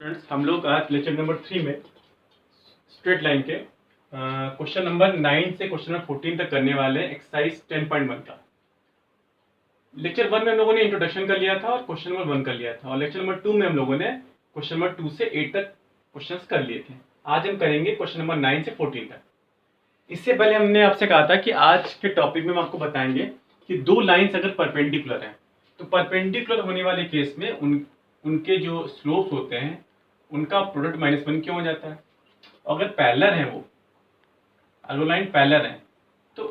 Students, हम लोग आज लेक्चर नंबर 3 में स्ट्रेट लाइन के क्वेश्चन नंबर 9 से क्वेश्चन नंबर 14 तक करने वाले हैं एक्सरसाइज 10.1 का। लेक्चर 1 में हम लोगों ने इंट्रोडक्शन कर लिया था और क्वेश्चन नंबर 1 कर लिया था, और लेक्चर नंबर 2 में हम लोगों ने क्वेश्चन नंबर 2 से 8 तक क्वेश्चंस कर लिए थे। आज हम करेंगे क्वेश्चन नंबर 9 से 14 तक। इससे पहले हमने आपसे कहा था कि आज के टॉपिक में हम आपको बताएंगे कि दो लाइन्स अगर परपेंडिकुलर हैं तो परपेंडिकुलर होने वाले केस में उनके जो स्लोप्स होते हैं उनका प्रोडक्ट -1 क्यों हो जाता है। अगर पैरेलल है अगर लाइन पैरेलल है तो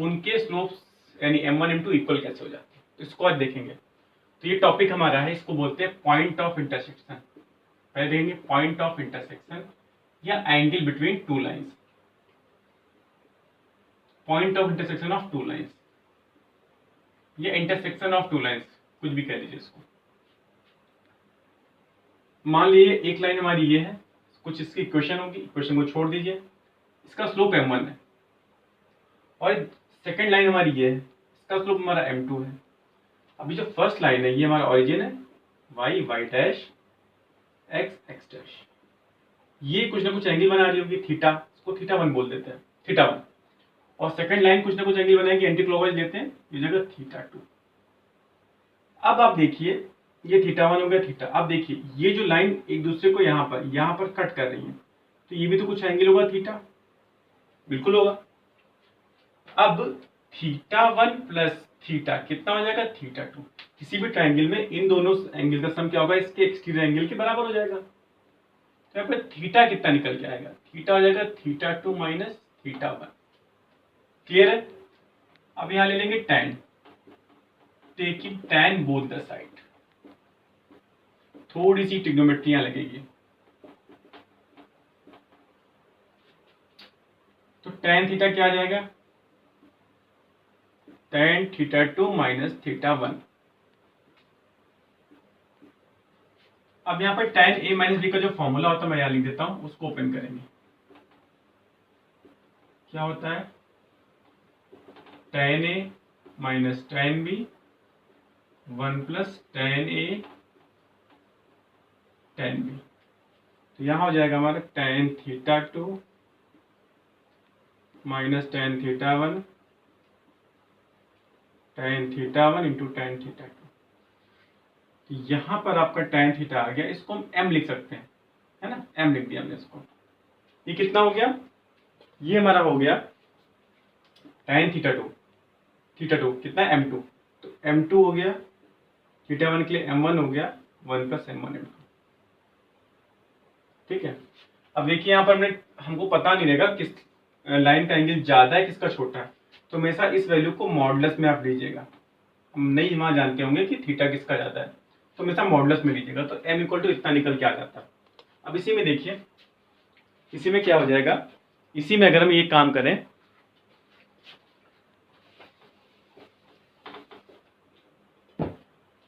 उनके स्लोप्स यानी m1 m2 इक्वल कैसे हो जाते हैं, तो इसको आज देखेंगे। तो ये टॉपिक हमारा है, इसको बोलते हैं पॉइंट ऑफ इंटरसेक्शन। पहले देखेंगे पॉइंट ऑफ इंटरसेक्शन या angle between two lines. Point of intersection of two lines या इंटरसेक्शन ऑफ टू लाइन्स, कुछ भी कह लीजिए इसको। मान लीजिए एक लाइन हमारी ये है, कुछ इसकी इक्वेशन होगी, इक्वेशन को छोड़ दीजिए, इसका स्लोप m1 है, और सेकंड लाइन हमारी ये है, इसका स्लोप हमारा m2 है। अभी जो फर्स्ट लाइन है ये हमारा ओरिजिन है y डैश x डैश, ये कुछ ना कुछ एंगल बना रही होगी थीटा, इसको θ1 बोल देते हैं, θ1। और सेकंड लाइन कुछ ना कुछ एंगल बनाएगी, एंटी क्लॉकवाइज लेते हैं, ये जगह θ2। अब आप देखिए ये θ1 हो गया थीटा। अब देखिए ये जो लाइन एक दूसरे को यहाँ पर कट कर रही है, तो ये भी तो कुछ एंगल होगा थीटा, बिल्कुल होगा। अब θ1 प्लस थीटा कितना हो जाएगा, θ2। किसी भी ट्रायंगल में इन दोनों एंगल का सम क्या होगा, इसके एक्सटीरियर एंगल के बराबर हो जाएगा। तो यहाँ पे थीटा कितना निकल के आएगा, थीटा हो जाएगा θ2 माइनस θ1। क्लियर है। अब यहाँ ले लेंगे tan, taking tan both the side, थोड़ी सी ट्रिग्नोमेट्री यहां लगेगी, तो tan थीटा क्या आ जाएगा, tan θ2 माइनस θ1। अब यहां पर tan a माइनस b का जो फॉर्मूला होता है मैं यहां लिख देता हूं, उसको ओपन करेंगे। क्या होता है, tan a minus tan b 1 plus tan a tan b। तो यहां हो जाएगा हमारा tan θ2 minus tan θ1 tan θ1 into tan θ2। तो यहां पर आपका tan थीटा आ गया, इसको हम m लिख सकते हैं, है ना, m लिख दिया हमने इसको। ये कितना हो गया, ये हमारा हो गया tan θ2 कितना m2, तो m2 हो गया, θ1 के लिए m1 हो गया 1 प्लस m1 m2। ठीक है। अब देखिए यहाँ पर हमको पता नहीं रहेगा किस लाइन का एंगल ज्यादा है किसका छोटा है, तो हमेशा इस वैल्यू को मॉडुलस में आप लीजिएगा। हम नहीं वहां जानते होंगे कि थीटा किसका ज्यादा है, तो हमेशा मॉडुलस में लीजिएगा, तो m इक्वल टू इतना निकल के आ जाता है। अब इसी में देखिए, इसी में क्या हो जाएगा, इसी में अगर हम ये काम करें,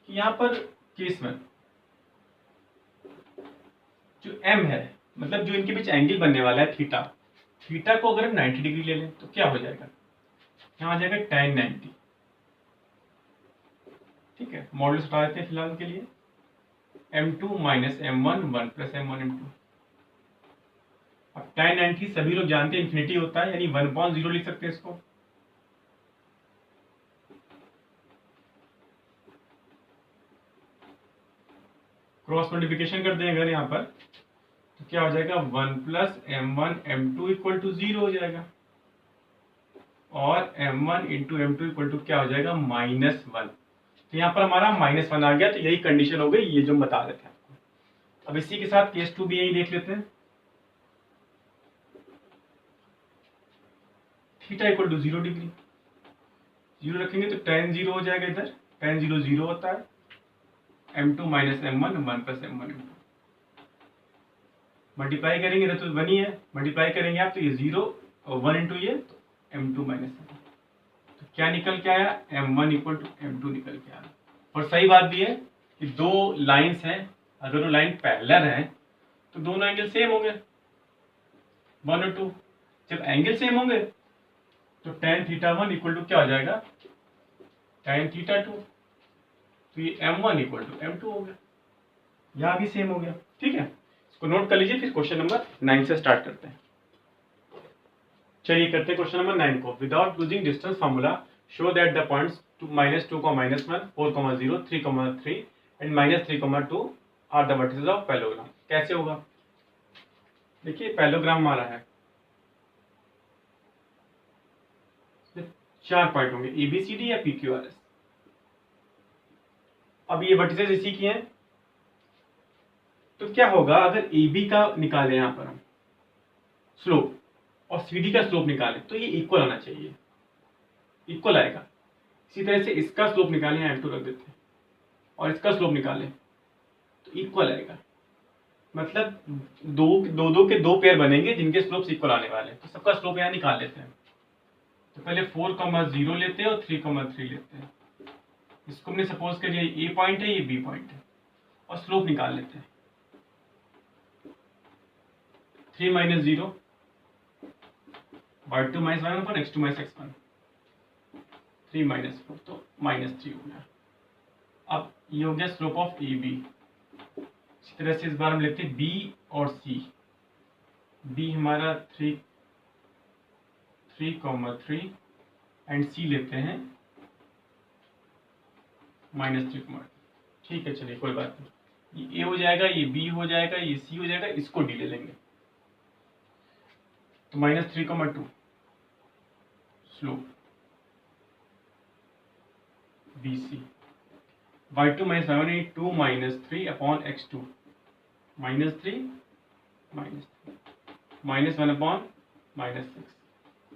यहां पर केस में जो m है, मतलब जो इनके बीच एंगल बनने वाला है थीटा को अगर हम 90 डिग्री ले लें तो क्या हो जाएगा, यहाँ आ जाएगा tan 90। ठीक है, मॉडुलस हटा देते हैं फिलहाल के लिए, m2 minus m1 1 plus m1 m2। अब tan 90 सभी लोग जानते हैं इन्फिनिटी होता है, यानी 1/0 लिख सकते हैं इसको। क्रॉस मल्टीप्लिकेशन कर दें अगर यहाँ पर, तो क्या हो जाएगा 1 plus m1 m2 equal to 0 हो जाएगा, और m1 into m2 equal to क्या हो जाएगा -1। तो यहाँ पर हमारा -1 आ गया, तो यही कंडीशन हो गई, ये जो हम बता रहे थे आपको। अब इसी के साथ केस 2 भी यही देख लेते हैं, थीटा इक्वल टू 0 डिग्री, 0 रखेंगे तो tan 0 हो जाएगा, इधर tan 0 0 होता है, m2 minus m1 1 plus m1 m2। Multiply करेंगे इधर तो 1 ही है, मल्टीप्लाई करेंगे आप तो ये 0 और 1 इंटू ये, तो m2 माइनस m1। तो क्या निकल के आया, m1 इक्वल टू m2 निकल के आया। और सही बात भी है कि दो लाइंस हैं, अगर वो लाइन पैरेलल है तो दोनों एंगल सेम होंगे 1 और 2। जब एंगल सेम होंगे तो tan θ1 इक्वल टू क्या हो जाएगा, tan θ2। तो ये m1 इक्वल टू m2 हो गया, यहाँ भी सेम हो गया। ठीक है, इसको नोट कर लीजिए, फिर क्वेश्चन नंबर 9 से स्टार्ट करते हैं। चलिए करते हैं क्वेश्चन नंबर 9 को। Without using distance formula show that the points -2, -1, 4, 0, 3, 3 and -3, 2 are the vertices of parallelogram. कैसे होगा? देखिए पैरेललोग्राम हमारा है, 4 पॉइंट होंगे ABCD या PQRS। अब ये वर्टिसेस इसी की हैं, तो क्या होगा अगर AB का निकाले यहाँ पर हम स्लोप और CD का स्लोप निकाले तो ये इक्वल आना चाहिए, इक्वल आएगा। इसी तरह से इसका स्लोप निकाले, यहाँ M2 रख देते हैं, और इसका स्लोप निकाले तो इक्वल आएगा। मतलब दो के दो पेयर बनेंगे जिनके स्लोप इक्वल आने वाले हैं। तो सबका स्लोप यहाँ निकाल लेते हैं। तो पहले 4, 0 लेते हैं और 3, 3 लेते हैं। इसको हमने सपोज करिए A पॉइंट है, ये B पॉइंट है, और स्लोप निकाल लेते हैं। 3 - 0 y2 - y1 पर x2 - x1, 3 - 4 तो -3 हो गया। अब ये हो गया स्लोप ऑफ AB। इसी तरह से इस बार हम लेते हैं B और C। B हमारा 3, 3 एंड C लेते हैं -3, ठीक है। चलिए कोई बात नहीं, ये A हो जाएगा, ये B हो जाएगा, ये C हो जाएगा, इसको D ले लेंगे। तो -3, 2 slope BC, y2 - y1 2 - 3 upon x2, -3 -1 upon -6,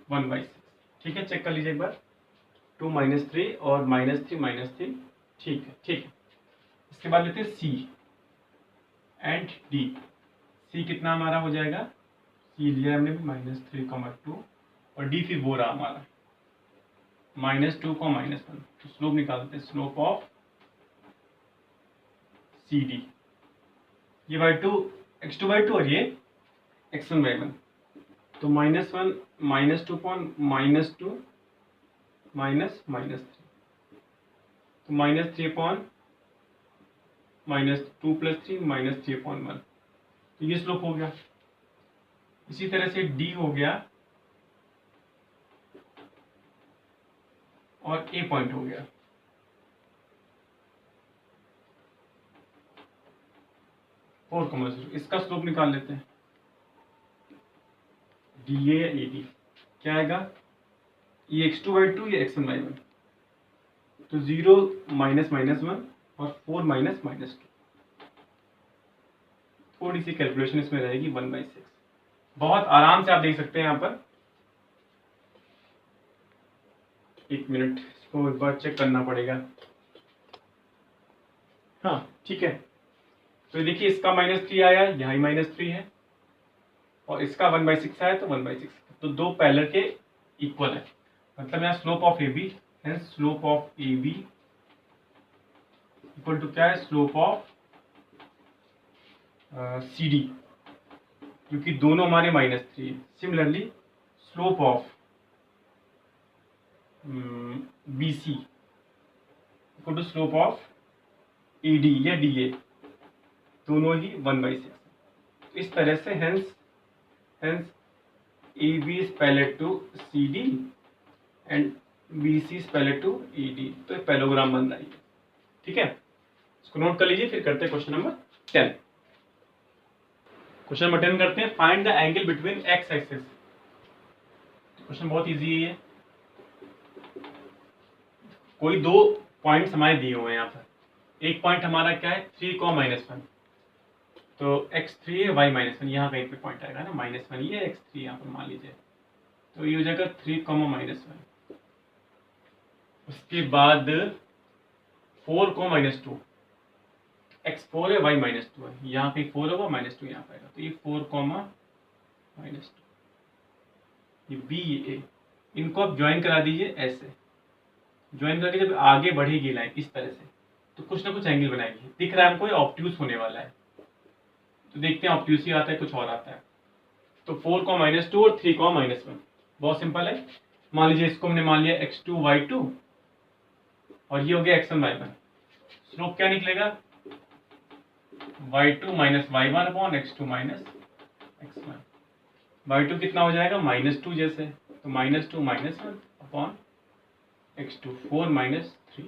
1/6। ठीक है, चेक कर लीजिए एक बार। 2 - 3 और -3 - 3, ठीक है, ठीक है। इसके बाद लेते हैं C एंड D। C कितना हमारा हो जाएगा? C लिया हमने -3, 2 और D फिर वो रहा हमारा -2, -1। तो स्लोप निकालते हैं, स्लोप ऑफ CD। ये y2 x2/2 और ये x1/1। तो -1 -2 अपॉन -2 -3, तो -3 अपॉन -2 + 3 -3 अपॉन 1। तो ये स्लोप हो गया। इसी तरह से D हो गया और A पॉइंट हो गया। और 0, इसका स्लोप निकाल लेते हैं, DA या AD क्या आएगा? ये x2/2, ये x1/1। तो 0 -1 और 4 -2। थोड़ी सी कैलकुलेशन इसमें रहेगी, 1/6। बहुत आराम से आप देख सकते हैं यहाँ पर। एक मिनट, इसको एक बार चेक करना पड़ेगा। हाँ ठीक है, तो देखिए इसका -3 आया, यहाँ ही -3 है, और इसका 1/6 आया, तो 1/6। तो दो पैरेलल के इक्वल है। मतलब यहाँ slope of AB, slope of AB equal to क्या है? स्लोप ऑफ CD, क्योंकि दोनों हमारे -3 है। Similarly slope of BC equal to slope of AD या DA, दोनों ही 1/6। इस तरह से hence AB is parallel to CD and BC is parallel to AD। तो पैरेललोग्राम बन रहा है, ठीक है। इसको नोट कर लीजिए, फिर करते हैं क्वेश्चन नंबर 10। क्वेश्चन नंबर 10 करते हैं, find the angle between x axis. Question बहुत इजी है। कोई दो पॉइंट्स हमारे दिए हुए हैं यहाँ पर। एक पॉइंट हमारा क्या है? 3, -1। तो x3 है, y -1 यहाँ कहीं पे पॉइंट आएगा ना, -1 ये x3 यहाँ पर मान लीजिए। तो ये हो जाएगा 3, -1। उसके बाद 4, -2, x4 है, y -2 है, यहाँ पे 4 होगा, -2 यहाँ पे आएगा। तो ये 4, -2, ये B, ये A, इनको आप ज्वाइन करा दीजिए। ऐसे ज्वाइन करके जब आगे बढ़ेगी लाइन इस तरह से, तो कुछ ना कुछ एंगल बनाएगी। दिख रहा है हमको ये ऑब्ट्यूस होने वाला है। तो देखते हैं ऑब्ट्यूस ही आता है कुछ और आता है। तो 4, -2 और 3, -1 बहुत सिंपल है। मान लीजिए इसको हमने मान लिया x2, y2 और ये हो गया x1, y1। स्लोप क्या निकलेगा? y2 minus y1 upon x2 minus x1। y2 कितना हो जाएगा -2 जैसे, तो -2 माइनस 1 अपॉन x2 4 माइनस 3,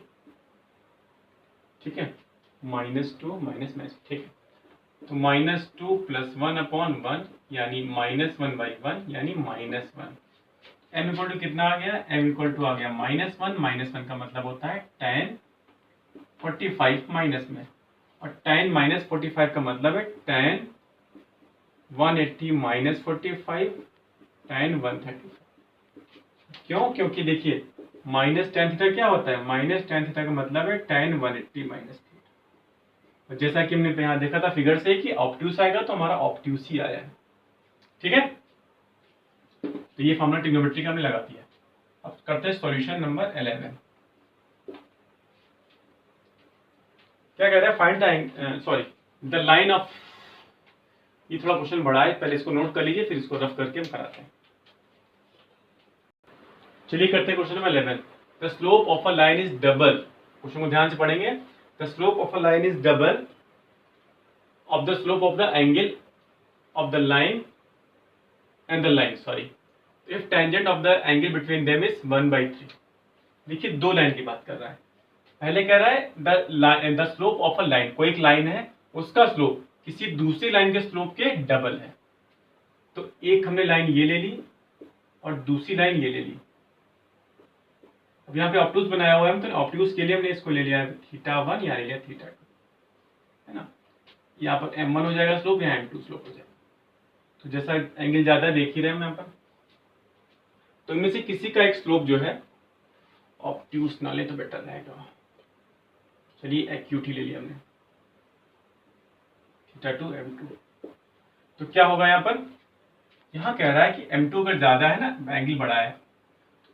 ठीक है, -2 माइनस, ठीक है। तो -2 प्लस 1 अपॉन 1 यानी -1/1 यानी -1। m इक्वल टू कितना आ गया, m इक्वल टू आ गया -1, -1 का मतलब होता है tan 45 माइनस में, और tan -45 का मतलब है tan 180 माइनस 45 tan 135। क्यों, क्योंकि देखिए माइनस tan थीटा क्या होता है, माइनस tan थीटा का मतलब है tan 180 माइनस थीटा। जैसा कि हमने यहाँ देखा था फिगर से कि ऑब्ट्यूस आएगा तो हमारा ऑब्ट्यूस ही आया है, ठीक है। तो ये फॉर्मूला ट्रिग्नोमेट्री का हमने लगा दिया। अब करते हैं सॉल्यूशन नंबर 11। क्या कह रहा है, फाइंड द लाइन ऑफ, ये थोड़ा क्वेश्चन बड़ा है, पहले इसको नोट कर लीजिए फिर इसको रफ करके हम कराते हैं। चलिए करते हैं question number 11। The slope of a line is double, question को ध्यान से पढ़ेंगे। The slope of a line is double of the slope of the angle of the line and the line, sorry, if tangent of the angle between them is 1/3। देखिए दो line की बात कर रहा है। पहले कह रहा है the slope of a line, कोई एक लाइन है उसका स्लोप किसी दूसरी लाइन के स्लोप के डबल है। तो एक हमने लाइन ये ले ली और दूसरी लाइन ये ले ली। अब यहाँ पे ऑब्ट्यूस बनाया हुआ है, तो ऑब्ट्यूस के लिए हमने इसको ले लिया θ1, यहाँ ले लिया θ2, है ना। यहाँ पर m1 हो जाएगा स्लोप, यहाँ m2 स्लोप हो जाएगा। तो जैसा एंगल ज्यादा देख ही रहे हैं यहाँ पर, तो इनमें से किसी का एक स्लोप जो है ऑब्ट्यूस ना ले तो बेटर रहेगा। चलिए एक्यूट ही ले लिया हमने, θ2 m2। तो क्या होगा यहाँ पर, यहाँ कह रहा है कि m2 अगर ज्यादा है ना, एंगल बड़ा है,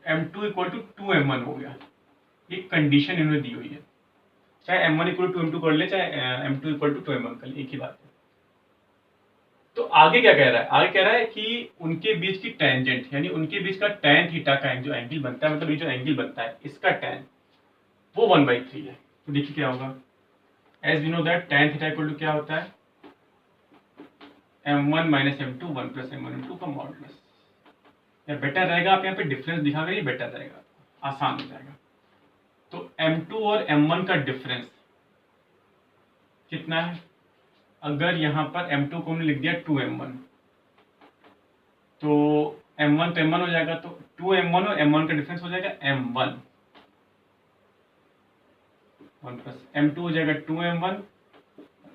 m2 इक्वल टू 2m1 हो गया। ये कंडीशन इन्होंने दी हुई है, चाहे m1 इक्वल टू m2 कर ले, चाहे m2 इक्वल टू 2m1 कर ले, एक ही बात है। तो आगे क्या कह रहा है, आगे कह रहा है कि उनके बीच की टेंजेंट, यानी उनके बीच का tan थीटा का जो एंगल बनता है, मतलब ये जो एंगल बनता है इसका tan वो 1/3 है। तो देखिए क्या होगा, as we know that tan theta equal to क्या होता है, m1 minus m2 1 plus m1 m2 का मॉडुलस। या बेटर रहेगा आप यहाँ पे डिफरेंस दिखा गए, बेटर रहेगा, आसान हो जाएगा। तो m2 और m1 का डिफरेंस कितना है, अगर यहाँ पर m2 को हमने लिख दिया 2m1, तो m1 तो m1 हो जाएगा, तो 2m1 और m1 का डिफरेंस हो जाएगा m1, 1 प्लस m2 हो जाएगा 2m1,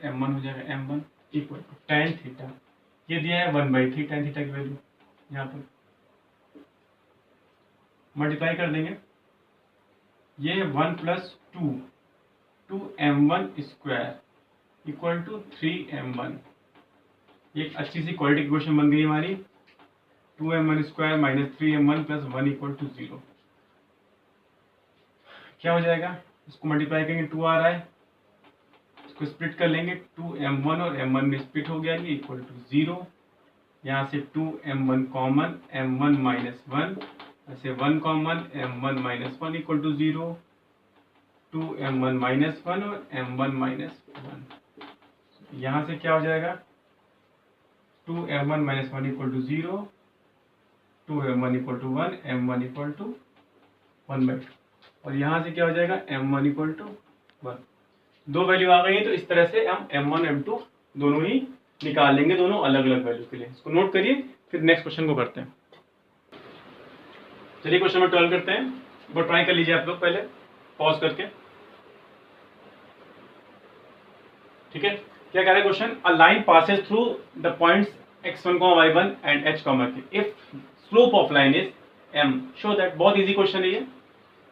m1 हो जाएगा m1 equal to tan theta, ये दिया है 1/3 tan थीटा की वैल्यू, यहाँ पर मल्टीप्लाई कर देंगे। ये 1 plus 2m1 square equal to 3m1। ये एक अच्छी सी क्वालिटी की क्वेश्चन बन गई हमारी। 2m1 square minus 3m1 plus 1 equal to 0। क्या हो जाएगा, इसको मल्टीप्लाई करेंगे 2 आ रहा है, इसको स्प्लिट कर लेंगे, 2m1 और m1 में स्प्लिट हो गया, ये इक्वल टू 0। यहाँ से 2m1 कॉमन, m1 माइनस 1, ऐसे 1 common, m1 minus 1 equal to 0, 2m1 minus 1 और m1 माइनस 1। यहाँ से क्या हो जाएगा, 2m1 minus 1 equal to 0, 2m1 equal to 1, m1 equal to 1/2, और यहाँ से क्या हो जाएगा, m1 इक्वल टू 1। दो वैल्यू आ गई है, तो इस तरह से हम m1 m2 दोनों ही निकाल लेंगे, दोनों अलग अलग वैल्यू के लिए। इसको नोट करिए, फिर नेक्स्ट क्वेश्चन को करते हैं। चलिए क्वेश्चन नंबर 12 करते हैं, वो ट्राई कर लीजिए आप लोग पहले पॉज करके, ठीक है। क्या कह रहा है question, a line passes through the points x1, y1 and h, k if slope of line is m, show that. बहुत इजी क्वेश्चन है ये।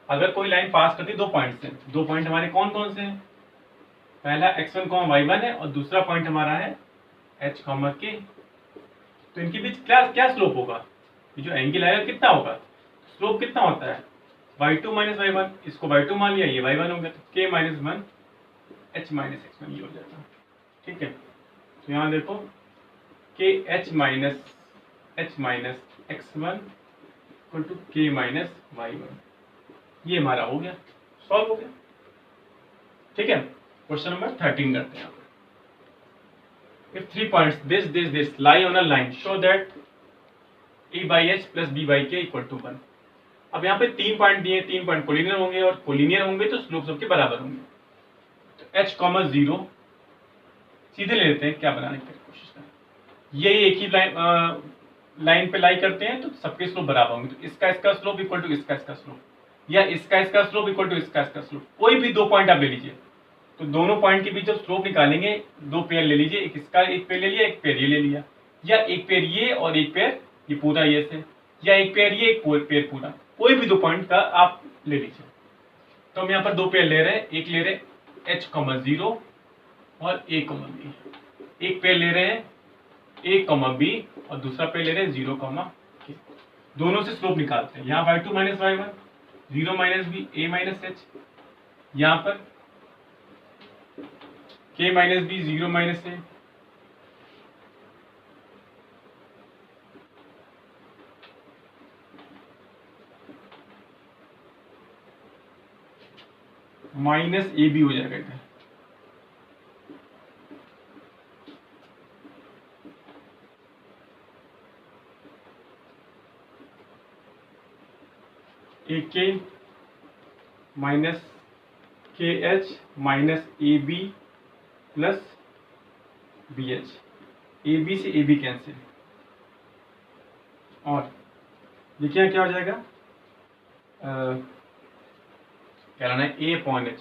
अगर कोई लाइन पास करती है दो पॉइंट से, दो पॉइंट हमारे कौन कौन से हैं, पहला x1, y1 है और दूसरा पॉइंट हमारा है h, k। तो इनके बीच क्या स्लोप होगा, ये जो एंगल आएगा कितना होगा, स्लोप कितना होता है, y2 माइनस y1, इसको y2 मान लिया, ये y1 हो गया, तो k minus 1 h minus x1 ये हो जाएगा, ठीक है। तो यहाँ देखो k h minus x1 equal to k minus y1, ये हमारा हो गया, सॉल्व हो गया, ठीक है। क्वेश्चन नंबर 13 करते हैं। if 3 points this lie on a line show that a by h plus b by k equal to 1। अब यहाँ पे 3 पॉइंट दिए, 3 पॉइंट कोलिनियर होंगे और कोलिनियर होंगे तो स्लोप सबके बराबर होंगे। तो h, 0 सीधे ले लेते हैं, क्या बनाने की कोशिश करें। ये एक ही लाइन पे लाई करते हैं तो सबके स्लोप बराबर होंगे। तो इसका स्लोप इक्वल टू इसका स्लोप, या इसका स्लोप इक्वल टू इसका स्लोप। कोई भी 2 पॉइंट आप ले लीजिए, तो दोनों पॉइंट के बीच जब स्लोप निकालेंगे 2 पेयर ले लीजिए, एक इसका एक पेयर ले लिया, एक पेयर ये ले लिया, या एक पेयर ये और एक पेयर ये पूरा ये से, या एक पेयर ये एक पेयर पूरा, कोई भी 2 पॉइंट का आप ले लीजिए। तो हम यहाँ पर 2 पेयर ले रहे हैं, एक ले रहे h, 0 और a, b। एक पेयर ले रहे हैं a, b और दूसरा पेयर ले रहे हैं 0, k। दोनों से स्लोप निकालते हैं। यहाँ y2 minus y1, 0 minus b, a minus h, यहाँ पर k minus b, 0 minus a, minus A B हो जाएगा इधर। A K minus K H minus A B plus B H, A B से ए बी कैंसिल, और देखिए क्या हो जाएगा, क्या लाना है, ए अपॉन एच।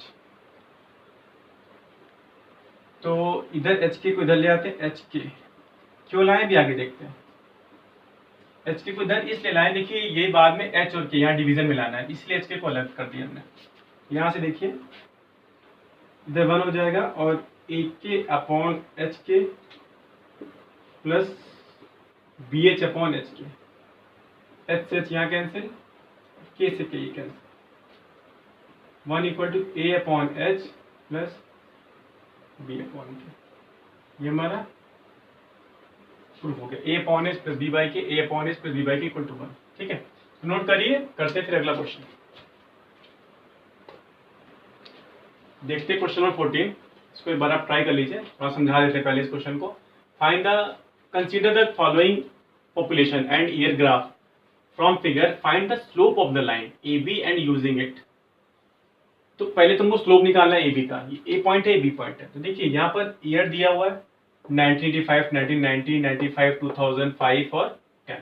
तो इधर एच के को इधर ले आते हैं, एच के क्यों लाए भी आगे देखते हैं। एच के को इधर इसलिए लाए, देखिए ये बाद में एच और के यहाँ डिवीजन में लाना है, इसलिए एच के को अलग कर दिया हमने। यहाँ से देखिए इधर 1 हो जाएगा और A K upon H K plus B H upon H K, H से एच यहाँ कैंसिल, के से के ये cancel, 1 equal to A upon H plus B upon K. ये हमारा प्रूफ हो गया, A upon H plus B by K, A upon H plus B by K equal to 1। ठीक है, तो नोट करिए, करते फिर अगला क्वेश्चन देखते। क्वेश्चन नंबर 14, इसको एक बार आप ट्राई कर लीजिए, थोड़ा समझा देते पहले इस क्वेश्चन को। Find the consider the following population and year graph from figure, find the slope of the line A B and using it. तो पहले तुमको स्लोप निकालना है ए बी का, ये ए पॉइंट है, बी पॉइंट है। तो देखिए यहाँ पर ईयर दिया हुआ है 1985, 1990, 95, 2005 और 10,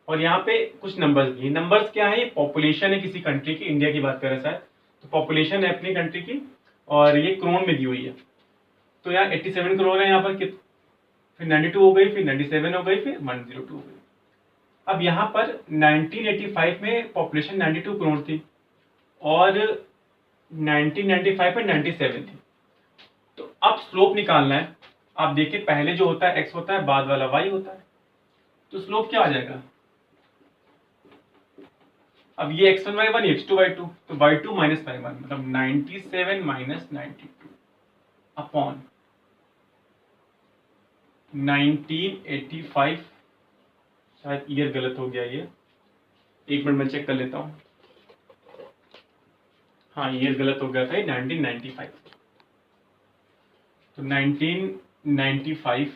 और यहाँ पे कुछ नंबर्स दिए। नंबर्स क्या है, ये पॉपुलेशन है किसी कंट्री की, इंडिया की बात करें शायद, तो पॉपुलेशन है अपनी कंट्री की, और ये करोड़ में दी हुई है। तो यहाँ 87 करोड़ है यहाँ पर, फिर 92 हो गई, फिर 97 हो गई, फिर 102 हो गई। अब यहाँ पर 1985 में पॉपुलेशन 92 करोड़ थी और 1995 में 97 थी। तो अब स्लोप निकालना है। आप देखिए पहले जो होता है x होता है, बाद वाला y होता है, तो स्लोप क्या आ जाएगा। अब ये x1 y1, x2 y2, तो y2 माइनस y1 मतलब 97 माइनस 92 अपॉन 1985, शायद ईयर गलत हो गया ये, एक मिनट में चेक कर लेता हूँ। हाँ ईयर गलत हो गया था, 1995, तो 1995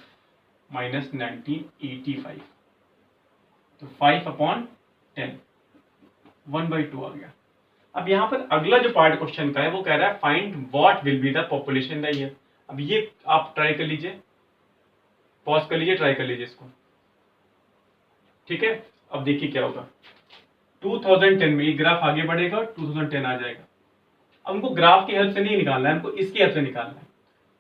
माइनस 1985, तो 5 अपॉन 10, 1/2 आ गया। अब यहाँ पर अगला जो पार्ट क्वेश्चन का है वो कह रहा है find what will be the population the year. अब ये आप ट्राई कर लीजिए, पॉज कर लीजिए, ट्राई कर लीजिए इसको। ठीक है, अब देखिए क्या होगा। 2010 में ये ग्राफ आगे बढ़ेगा, 2010 आ जाएगा। अब हमको ग्राफ की हेल्प से नहीं निकालना है, हमको इसकी हेल्प से निकालना है।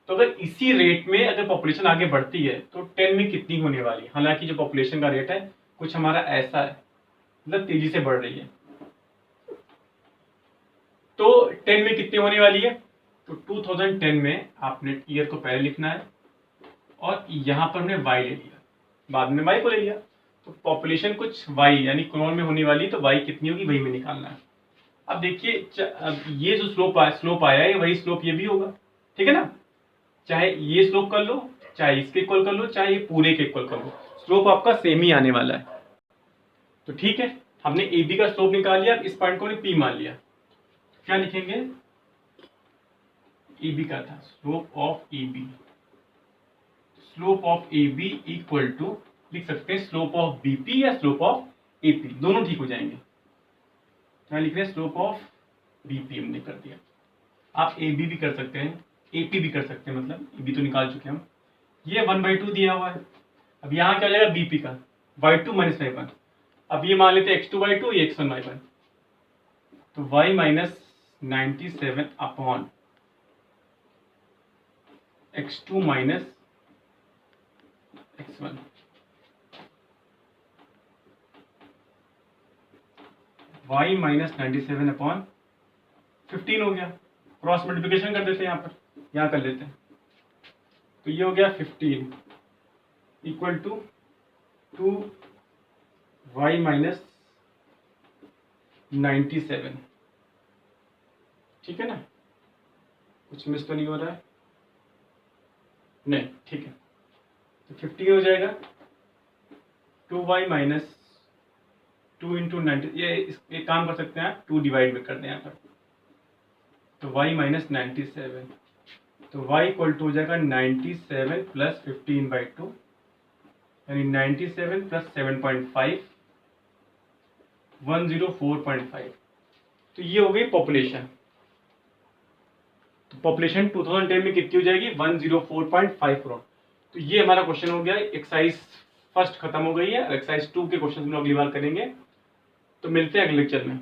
तो अगर इसी रेट में अगर पॉपुलेशन आगे बढ़ती है तो 10 में कितनी होने वाली है। हालांकि जो पॉपुलेशन का रेट है कुछ हमारा ऐसा है, मतलब तेजी से बढ़ रही है। तो 10 में कितनी होने वाली है, तो 2010 में आपने ईयर को पहले लिखना है और यहाँ पर हमने y ले लिया, बाद में y को ले लिया। तो पॉपुलेशन कुछ y यानी करोड़ में होने वाली, तो y कितनी होगी वही में निकालना है। अब देखिए ये जो स्लोप आया है वही स्लोप ये भी होगा, ठीक है ना। चाहे ये स्लोप कर लो, चाहे इसके इक्वल कर लो, चाहे ये पूरे के इक्वल कर लो, स्लोप आपका सेम ही आने वाला है। तो ठीक है, हमने ए बी का स्लोप निकाल लिया। अब इस पॉइंट को हमने पी मान लिया, क्या लिखेंगे, ए बी का था slope of A B. Slope of A B equal to, लिख सकते हैं स्लोप ऑफ बीपी या स्लोप ऑफ एपी, दोनों ठीक हो जाएंगे। क्या लिख रहे हैं, स्लोप ऑफ बीपी हमने कर दिया। आप ए बी भी कर सकते हैं, एपी भी कर सकते हैं, मतलब ए बी तो निकाल चुके हैं हम। ये 1/2 दिया हुआ है। अब यहाँ क्या हो जाएगा बीपी का, y2 माइनस y1। अब ये मान लेते हैं x2/2, ये x1 y1, तो y minus 97 upon x2 minus x1, y minus 97 upon 15 हो गया। क्रॉस मल्टीप्लिकेशन कर देते हैं, यहाँ पर यहाँ कर लेते हैं, तो ये हो गया 15 इक्वल टू 2y माइनस 97। ठीक है ना, कुछ मिस तो नहीं हो रहा है, नहीं ठीक है। तो 50 हो जाएगा 2y माइनस 2 इंटू 90, ये काम कर सकते हैं आप, 2 डिवाइड में कर दें यहाँ पर, तो y माइनस 97, तो y इक्वल टू हो जाएगा 97 प्लस 15/2, यानी 97 प्लस 7.5, 104.5। तो ये हो गई पॉपुलेशन। तो पॉपुलेशन 2010 में कितनी हो जाएगी, 104.5 करोड़। तो ये हमारा क्वेश्चन हो गया। एक्सरसाइज फर्स्ट खत्म हो गई है, एक्सरसाइज 2 के क्वेश्चन हम लोग अगली बार करेंगे। तो मिलते हैं अगले लेक्चर में।